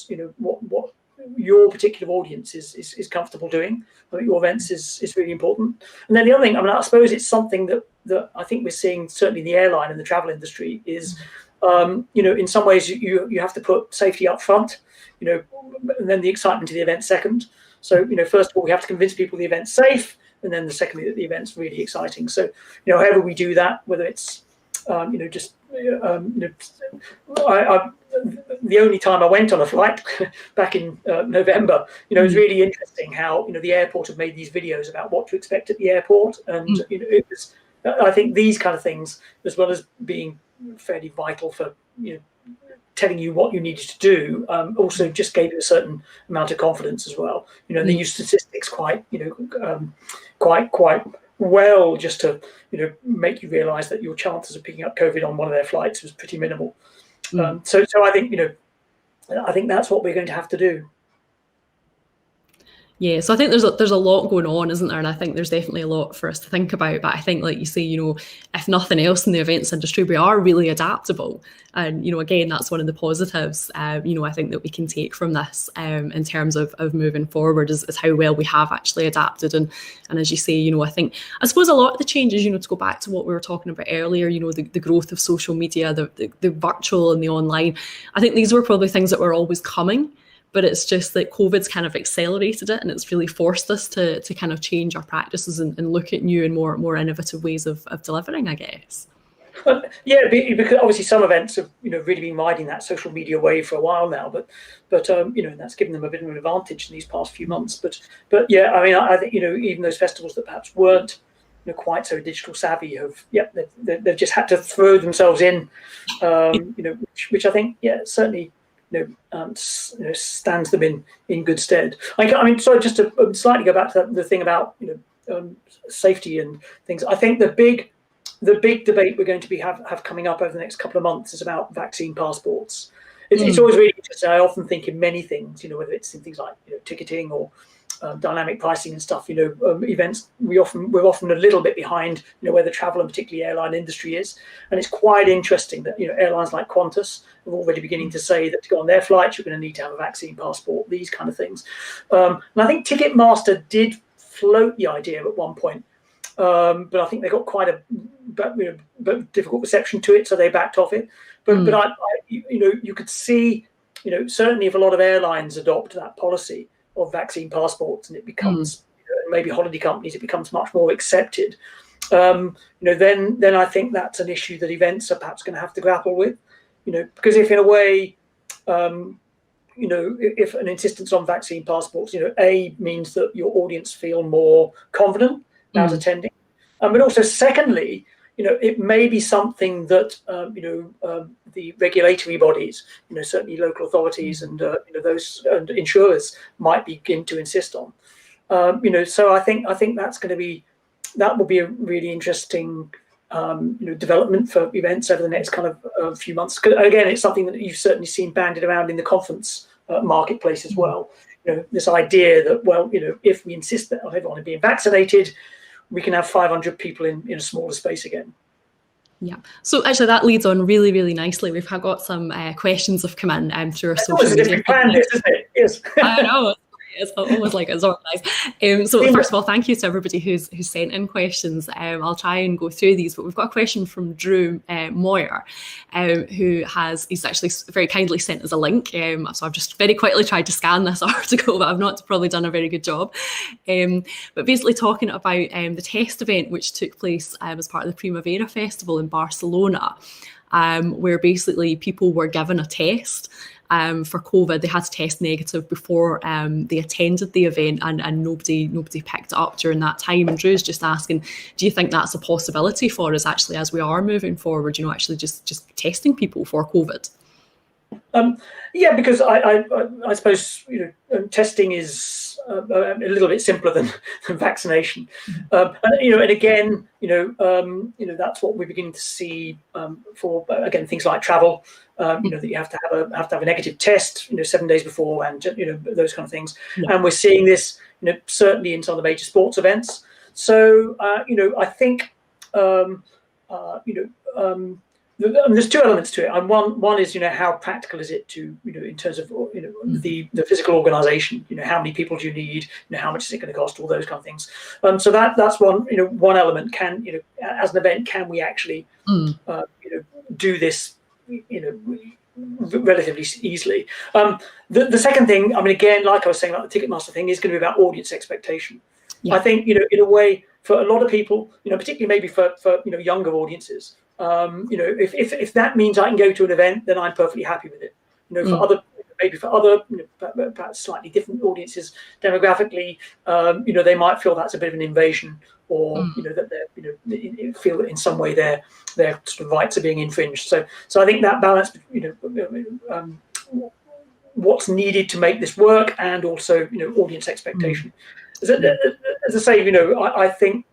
your particular audience is comfortable doing at your events is really important. And then the other thing, I mean, I suppose it's something that I think we're seeing certainly in the airline and the travel industry is, in some ways you have to put safety up front, and then the excitement of the event second. So, first of all, we have to convince people the event's safe, and then secondly, that the event's really exciting. So, however we do that, whether it's, the only time I went on a flight back in November, it was really interesting how, the airport have made these videos about what to expect at the airport. And, it was, I think these kind of things, as well as being fairly vital for, telling you what you needed to do, also just gave you a certain amount of confidence as well. They use statistics quite well, just to make you realise that your chances of picking up COVID on one of their flights was pretty minimal. So I think that's what we're going to have to do. Yeah, so I think there's a lot going on, isn't there? And I think there's definitely a lot for us to think about. But I think, like you say, if nothing else in the events industry, we are really adaptable. And, again, that's one of the positives, I think that we can take from this in terms of moving forward is how well we have actually adapted. And as you say, I suppose a lot of the changes, to go back to what we were talking about earlier, the growth of social media, the virtual and the online, I think these were probably things that were always coming. But it's just that COVID's kind of accelerated it, and it's really forced us to kind of change our practices and look at new and more innovative ways of delivering, I guess. Yeah, because obviously some events have really been riding that social media wave for a while now, but that's given them a bit of an advantage in these past few months. But yeah, I mean, I think even those festivals that perhaps weren't quite so digital savvy they've just had to throw themselves in, which I think certainly. Stands them in good stead. I mean, sorry, just to slightly go back to the thing about safety and things. I think the big debate we're going to have coming up over the next couple of months is about vaccine passports. It's always really interesting. I often think in many things, whether it's in things like ticketing or dynamic pricing and stuff, events, we're often a little bit behind, where the travel and particularly airline industry is. And it's quite interesting that, airlines like Qantas are already beginning to say that to go on their flights, you're going to need to have a vaccine passport, these kind of things. And I think Ticketmaster did float the idea at one point, but I think they got quite a difficult reception to it, so they backed off it. But I you could see, certainly if a lot of airlines adopt that policy of vaccine passports, and it becomes maybe holiday companies, it becomes much more accepted. Then I think that's an issue that events are perhaps going to have to grapple with. Because if in a way, if an insistence on vaccine passports, A, means that your audience feel more confident about attending, but also secondly, it may be something that the regulatory bodies, certainly local authorities and those and insurers might begin to insist on. So I think that will be a really interesting development for events over the next kind of few months. Again, it's something that you've certainly seen bandied around in the conference marketplace as well. This idea that if we insist that everyone is being vaccinated, we can have 500 people in a smaller space again. Yeah. So actually that leads on really, really nicely. We've got some questions have come in through our social media. We planned this, isn't it? Yes. I know. It's almost like it's organised. So first of all, thank you to everybody who's sent in questions. I'll try and go through these, but we've got a question from Drew Moyer, he's actually very kindly sent us a link. So I've just very quickly tried to scan this article, but I've not probably done a very good job. But basically talking about the test event which took place as part of the Primavera Festival in Barcelona, where basically people were given a test. for COVID, they had to test negative before they attended the event, and nobody picked it up during that time. And Drew's just asking, do you think that's a possibility for us actually as we are moving forward, actually just testing people for COVID? Yeah, because I suppose testing is a little bit simpler than vaccination, and again that's what we're beginning to see for again things like travel. That you have to have a negative test 7 days before, and those kind of things. Yeah. And we're seeing this certainly in some of the major sports events. So I think there's two elements to it, and one is how practical is it to in terms of the physical organisation. How many people do you need? How much is it going to cost? All those kind of things. So that's one element. Can as an event, can we actually do this relatively easily? The second thing, again, like I was saying about the Ticketmaster thing, is going to be about audience expectation. Yeah. I think in a way, for a lot of people, particularly maybe for younger audiences. If that means I can go to an event, then I'm perfectly happy with it. For other perhaps slightly different audiences demographically, they might feel that's a bit of an invasion, or that they feel that in some way their sort of rights are being infringed. So I think that balance, what's needed to make this work, and also audience expectation. As I say, I think.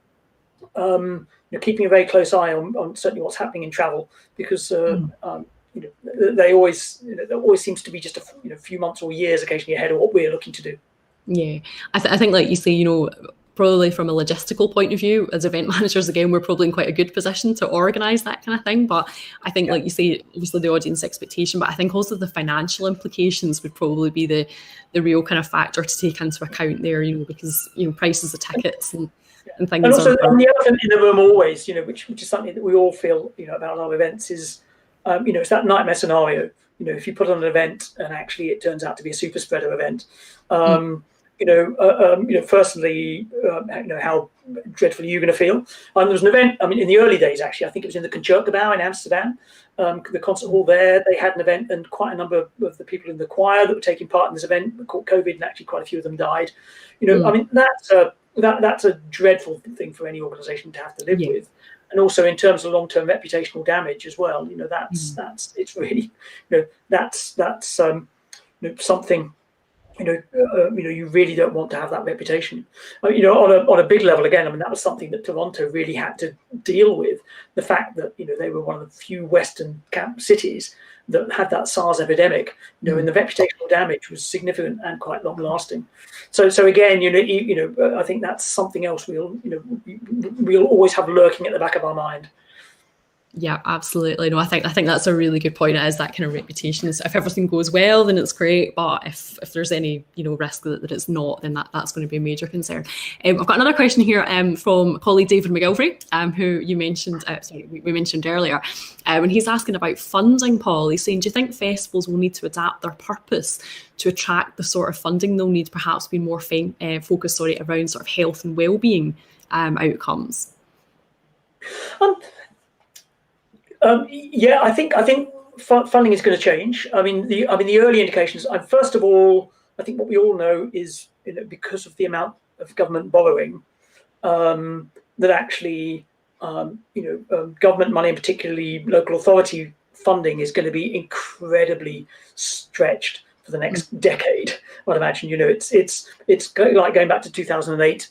Keeping a very close eye on certainly what's happening in travel, because there always seems to be just a few months or years occasionally ahead of what we're looking to do. Yeah, I think like you say, probably from a logistical point of view, as event managers, again, we're probably in quite a good position to organise that kind of thing. But I think, like you say, obviously the audience expectation, but I think also the financial implications would probably be the real kind of factor to take into account there, because prices of tickets and things. And also, the elephant in the room always, which is something that we all feel, about our events is, it's that nightmare scenario. If you put on an event and actually it turns out to be a super spreader event, firstly, how dreadful are you going to feel? There was an event, in the early days, actually, I think it was in the Concertgebouw in Amsterdam, the concert hall there. They had an event, and quite a number of the people in the choir that were taking part in this event caught COVID, and actually quite a few of them died. That's a dreadful thing for any organisation to have to live with, and also in terms of long-term reputational damage as well. That's it's really that's something you really don't want to have that reputation. On a big level, again, that was something that Toronto really had to deal with. The fact that they were one of the few Western cities that had that SARS epidemic, and the reputational damage was significant and quite long-lasting. So again, I think that's something else we'll always have lurking at the back of our mind. Yeah, absolutely. No, I think that's a really good point. It is that kind of reputation. So if everything goes well, then it's great. But if there's any risk that it's not, then that's going to be a major concern. I've got another question here from colleague David McGilvery, who you mentioned. We mentioned earlier, when he's asking about funding. Paul, he's saying, do you think festivals will need to adapt their purpose to attract the sort of funding they'll need, perhaps be more focused around sort of health and well-being outcomes? I think funding is going to change. The early indications. First of all, I think what we all know is because of the amount of government borrowing, that actually government money, and particularly local authority funding, is going to be incredibly stretched for the next decade. I'd imagine. It's like going back to 2008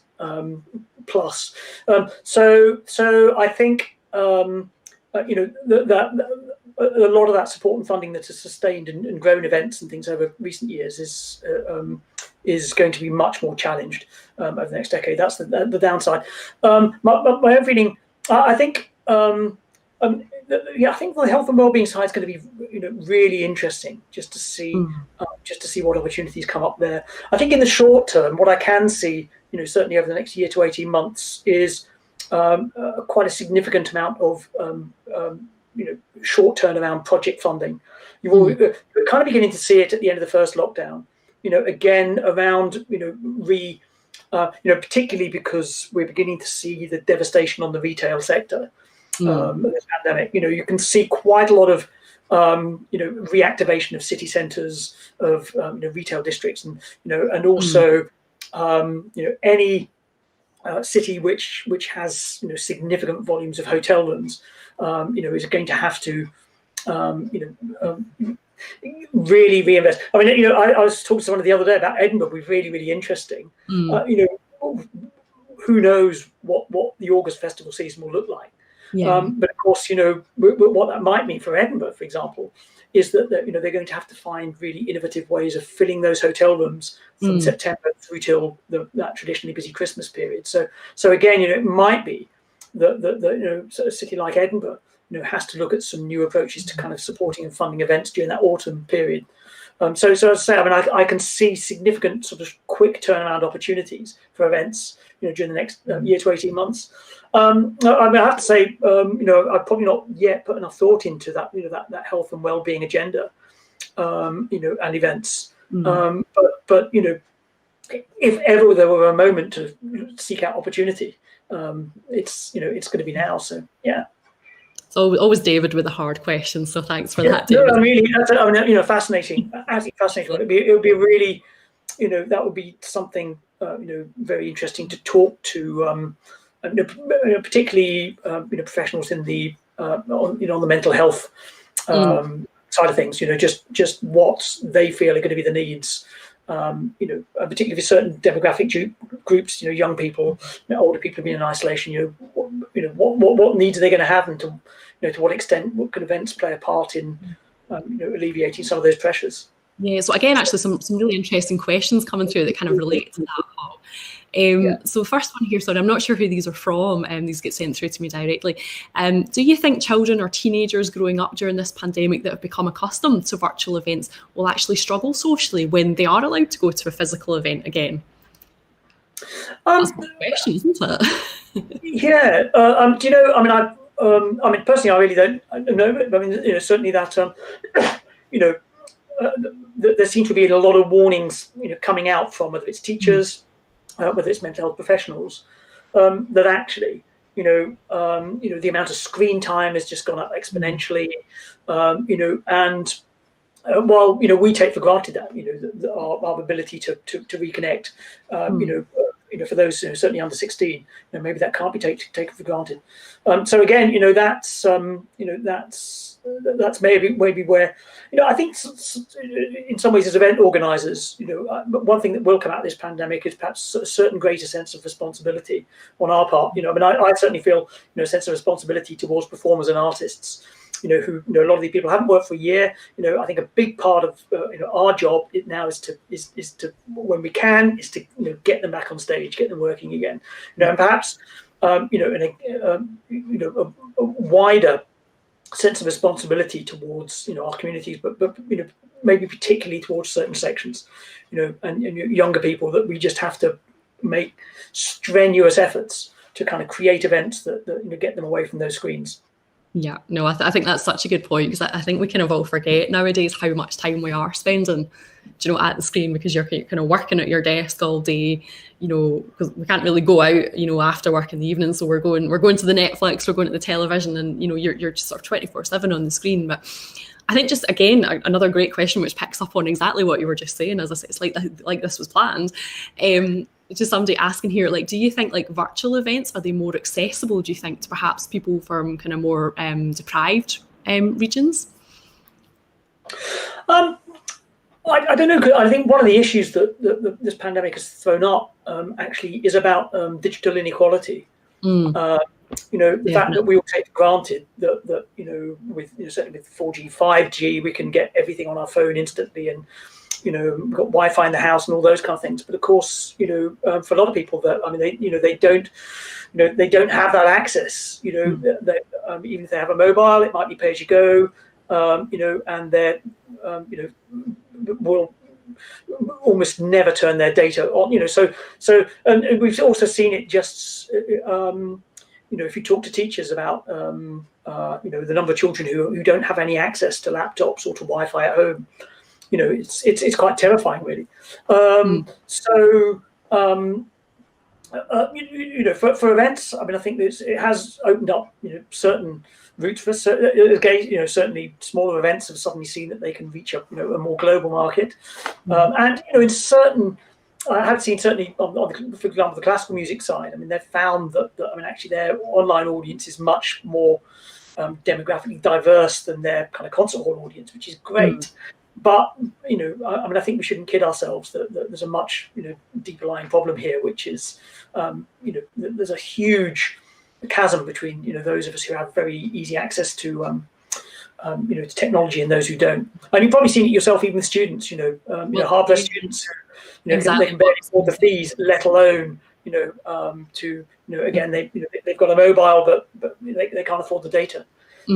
plus. So I think. That a lot of that support and funding that has sustained and grown events and things over recent years is going to be much more challenged over the next decade. That's the downside. My own feeling, I think the health and wellbeing side is going to be really interesting just to see what opportunities come up there. I think in the short term, what I can see, certainly over the next year to 18 months, is quite a significant amount of short turnaround project funding. You're kind of beginning to see it at the end of the first lockdown. Again around particularly because we're beginning to see the devastation on the retail sector. This pandemic. You can see quite a lot of reactivation of city centres, of retail districts, and also any city which has significant volumes of hotel rooms, is going to have to really reinvest. I mean, I was talking to someone the other day about Edinburgh. We're really, really interesting. Who knows what the August festival season will look like? Yeah. But of course, what that might mean for Edinburgh, for example, is that they're going to have to find really innovative ways of filling those hotel rooms from September through till that traditionally busy Christmas period. So again, it might be that a city like Edinburgh, has to look at some new approaches to kind of supporting and funding events during that autumn period. So as I say, I mean, I can see significant sort of quick turnaround opportunities for events, during the next year to 18 months. I mean, I have to say, I've probably not yet put enough thought into that, that health and well-being agenda, and events. But if ever there were a moment to seek out opportunity, it's going to be now. So yeah. So always David with a hard question. So thanks for that, David. No, really, fascinating. Absolutely fascinating. It would be really, that would be something, very interesting to talk to, particularly, professionals in the, on the mental health side of things. Just what they feel are going to be the needs. Particularly for certain demographic groups, young people, older people being in isolation. What needs are they going to have, and to what extent what can events play a part in alleviating some of those pressures? Yeah. So again, actually, some really interesting questions coming through that kind of relate to that, Paul. So first one here, sorry, I'm not sure who these are from, these get sent through to me directly. Do you think children or teenagers growing up during this pandemic that have become accustomed to virtual events will actually struggle socially when they are allowed to go to a physical event again? That's a good question, isn't it? Yeah. I mean, personally, I really don't know, but I mean, certainly that, there seem to be a lot of warnings, coming out from whether it's teachers, whether it's mental health professionals, that actually, the amount of screen time has just gone up exponentially, and while we take for granted that, our ability to reconnect, for those certainly under 16, maybe that can't be taken for granted. So again, that's maybe where, I think in some ways as event organisers, one thing that will come out of this pandemic is perhaps a certain greater sense of responsibility on our part. I mean, I certainly feel a sense of responsibility towards performers and artists, who a lot of these people haven't worked for a year. I think a big part of our job now is to when we can is to get them back on stage, get them working again. And perhaps a wider sense of responsibility towards our communities, but maybe particularly towards certain sections, and younger people, that we just have to make strenuous efforts to kind of create events that get them away from those screens. Yeah, no, I think that's such a good point, because I think we kind of all forget nowadays how much time we are spending, at the screen, because you're kind of working at your desk all day, because we can't really go out, after work in the evening. So we're going to the Netflix, we're going to the television, and you're just sort of 24/7 on the screen. But I think just again another great question which picks up on exactly what you were just saying. As I said, it's like this was planned. Just somebody asking here, do you think virtual events, are they more accessible, do you think, to perhaps people from kind of more deprived regions? I don't know. I think one of the issues that this pandemic has thrown up actually is about digital inequality. The fact that we all take for granted that with certainly with 4G, 5G, we can get everything on our phone instantly, and we've got Wi-Fi in the house and all those kind of things. But of course, for a lot of people, that they don't have that access. Even if they have a mobile, it might be pay as you go. And they will almost never turn their data on. So and we've also seen it just. If you talk to teachers about the number of children who don't have any access to laptops or to Wi-Fi at home, it's quite terrifying, really. So for events, I mean, I think it has opened up, certain routes for us. Again, certainly smaller events have suddenly seen that they can reach a more global market, and in certain. I have seen certainly, for example, the classical music side. I mean, they've found that actually their online audience is much more demographically diverse than their kind of concert hall audience, which is great. But I think we shouldn't kid ourselves that there's a much deeper lying problem here, which is there's a huge chasm between those of us who have very easy access to to technology and those who don't. And you've probably seen it yourself, even with students. Hardware students who they can barely afford the fees, let alone to again they've got a mobile, but they can't afford the data.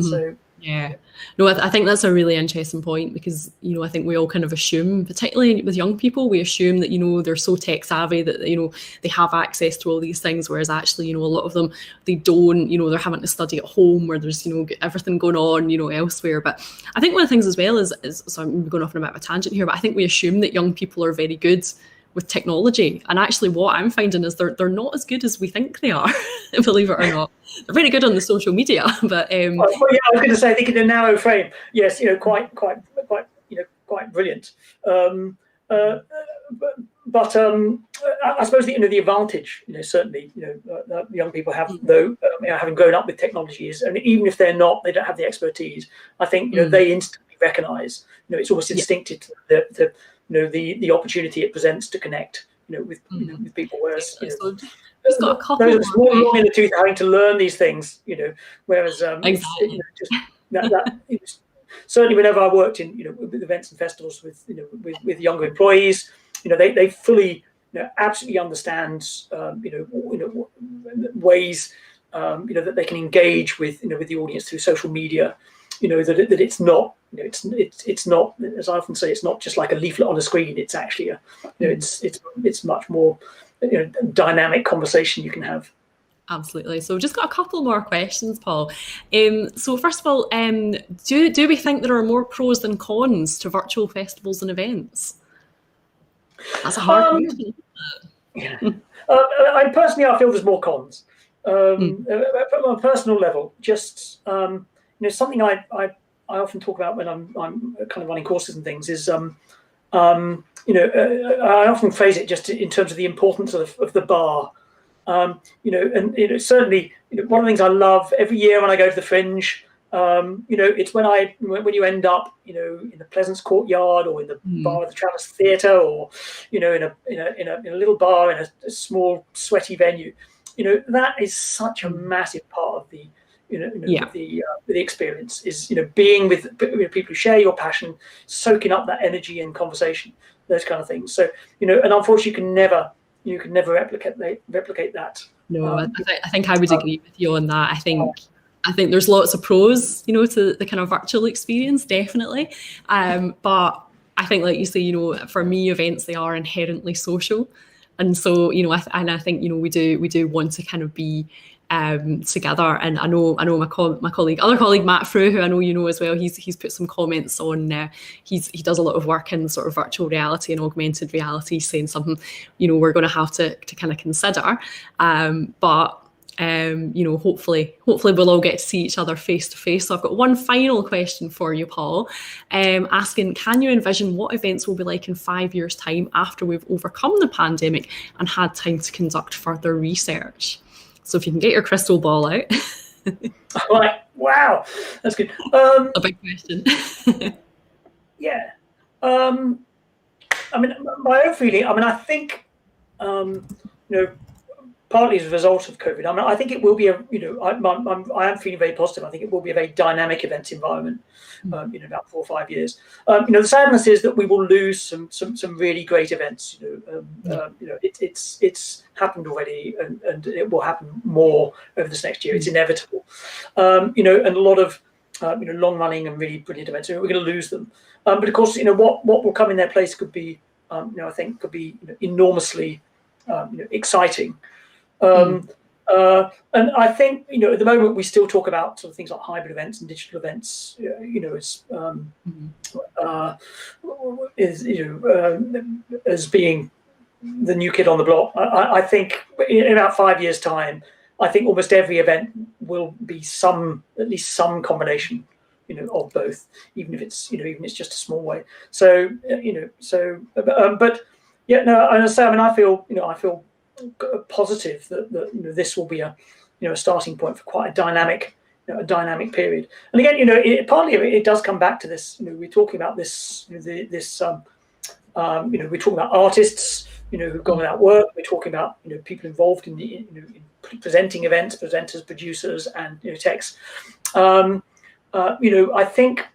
So. Yeah, no, I think that's a really interesting point, because I think we all kind of assume, particularly with young people, we assume that they're so tech savvy that they have access to all these things, whereas actually a lot of them, they don't. They're having to study at home, where there's everything going on elsewhere. But I think one of the things as well is so I'm going off on a bit of a tangent here, but I think we assume that young people are very good with technology, and actually what I'm finding is they're not as good as we think they are. Believe it or not, they're very good on the social media, but I was going to say, I think in a narrow frame, yes, quite brilliant. But I suppose the advantage, certainly, that young people have, though, having grown up with technology is, and even if they don't have the expertise, I think they instantly recognise, it's almost instinctive to the opportunity it presents to connect, with people. Whereas it's got a couple those long in the tooth having to learn these things, whereas exactly. certainly whenever I worked in with events and festivals with younger employees, they fully absolutely understand ways that they can engage with the audience through social media. That it's not, it's not, as I often say, it's not just like a leaflet on a screen. It's actually it's much more dynamic conversation you can have. Absolutely. So we've just got a couple more questions, Paul. So first of all, do we think there are more pros than cons to virtual festivals and events? That's a hard question. Yeah. Personally, I feel there's more cons. From a personal level, just something I often talk about when I'm kind of running courses and things is I often phrase it just in terms of the importance of the bar. And certainly one of the things I love every year when I go to the Fringe, it's when you end up in the Pleasance Courtyard or in the bar of the Travis Theatre, or in a little bar in a small sweaty venue. That is such a massive part of the the experience is being with people who share your passion, soaking up that energy and conversation, those kind of things. So and unfortunately you can never replicate that. No, I think I would agree with you on that. I think there's lots of pros to the kind of virtual experience, definitely, but I think, like you say, for me, events, they are inherently social, and so I think we do want to kind of be together. And I know my colleague Matt Frew, who I know as well, he's put some comments on. He does a lot of work in sort of virtual reality and augmented reality, saying something we're going to have to kind of consider. But hopefully we'll all get to see each other face to face. So I've got one final question for you, Paul, asking, can you envision what events will be like in 5 years' time after we've overcome the pandemic and had time to conduct further research? So if you can get your crystal ball out. Right. Wow, that's good. A big question. Yeah. I mean, my own feeling. I mean, I think partly as a result of COVID. I mean, I think it will be I am feeling very positive. I think it will be a very dynamic events environment. In about 4 or 5 years. The sadness is that we will lose some really great events. It's happened already, and it will happen more over this next year. It's inevitable. And a lot of long running and really brilliant events. We're going to lose them. But of course, what will come in their place could be, I think, could be enormously exciting. And I think at the moment we still talk about sort of things like hybrid events and digital events, as being the new kid on the block. I think in about 5 years' time, I think almost every event will be at least some combination, of both, even if it's just a small way. So but yeah, no, I say, I mean, I feel positive that this will be a starting point for quite a dynamic period. And again, partly it does come back to this. We're talking about this. We're talking about artists, who've gone without work. We're talking about people involved in the in presenting events, presenters, producers, and techs. I think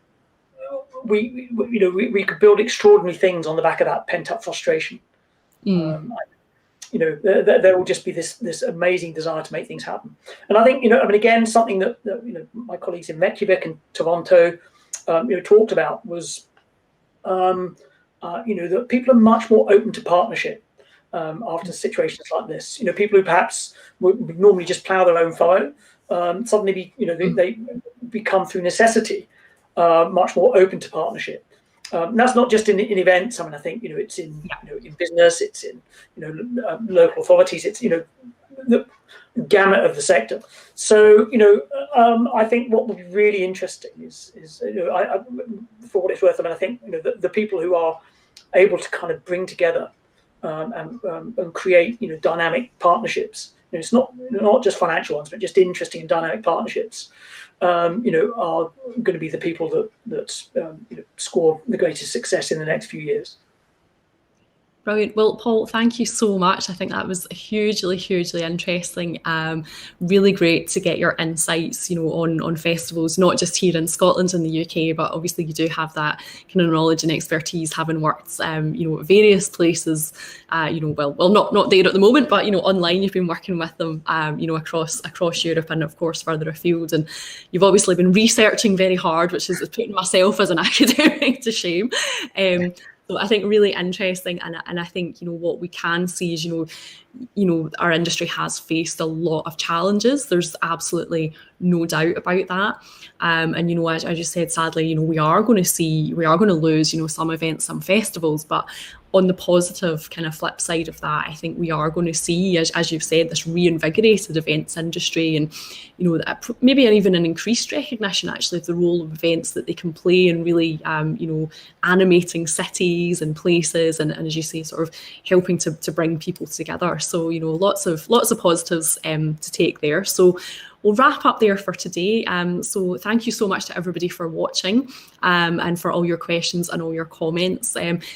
we could build extraordinary things on the back of that pent up frustration. There will just be this amazing desire to make things happen. And I think, again, something that my colleagues in Reykjavik and Toronto, talked about was, that people are much more open to partnership after situations like this. People who perhaps would normally just plough their own furrow, suddenly they become, through necessity, much more open to partnership. That's not just in events. I mean, I think it's in in business, it's in local authorities, it's the gamut of the sector. So I think what would be really interesting is for what it's worth. I mean, I think the people who are able to kind of bring together and create dynamic partnerships. It's not just financial ones, but just interesting and dynamic partnerships. Are going to be the people that score the greatest success in the next few years. Brilliant. Well, Paul, thank you so much. I think that was hugely, hugely interesting. Really great to get your insights, on festivals, not just here in Scotland and the UK, but obviously you do have that kind of knowledge and expertise, having worked, at various places. Well, not there at the moment, but online you've been working with them, across Europe and of course further afield. And you've obviously been researching very hard, which is putting myself as an academic to shame. So I think really interesting, and I think what we can see is our industry has faced a lot of challenges. There's absolutely no doubt about that. And as I just said, sadly, we are going to lose some events, some festivals, but on the positive kind of flip side of that, I think we are going to see, as you've said, this reinvigorated events industry, and maybe even an increased recognition actually of the role of events that they can play in really animating cities and places, and as you say, sort of helping to bring people together. So lots of positives to take there. So we'll wrap up there for today. So thank you so much to everybody for watching, and for all your questions and all your comments.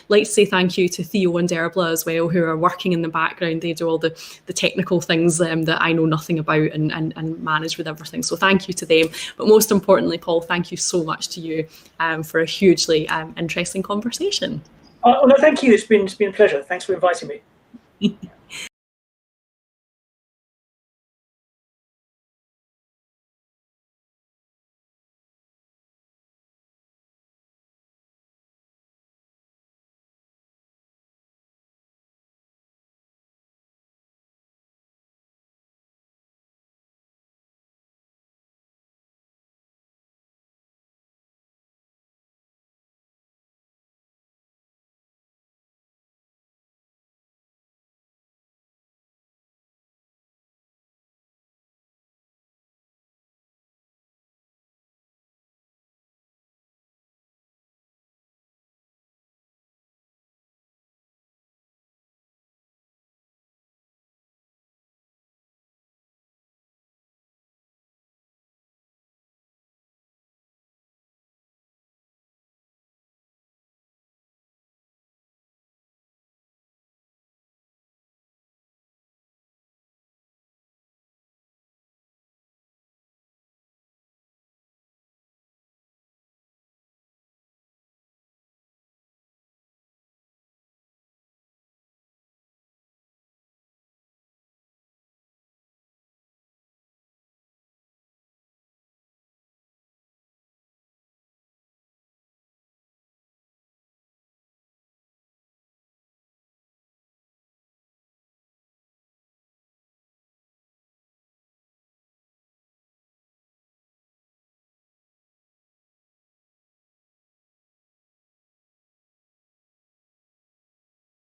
Like to say thank you to Theo and Derbla as well, who are working in the background. They do all the technical things that I know nothing about and manage with everything. So thank you to them. But most importantly, Paul, thank you so much to you for a hugely interesting conversation. No, thank you. It's been a pleasure. Thanks for inviting me.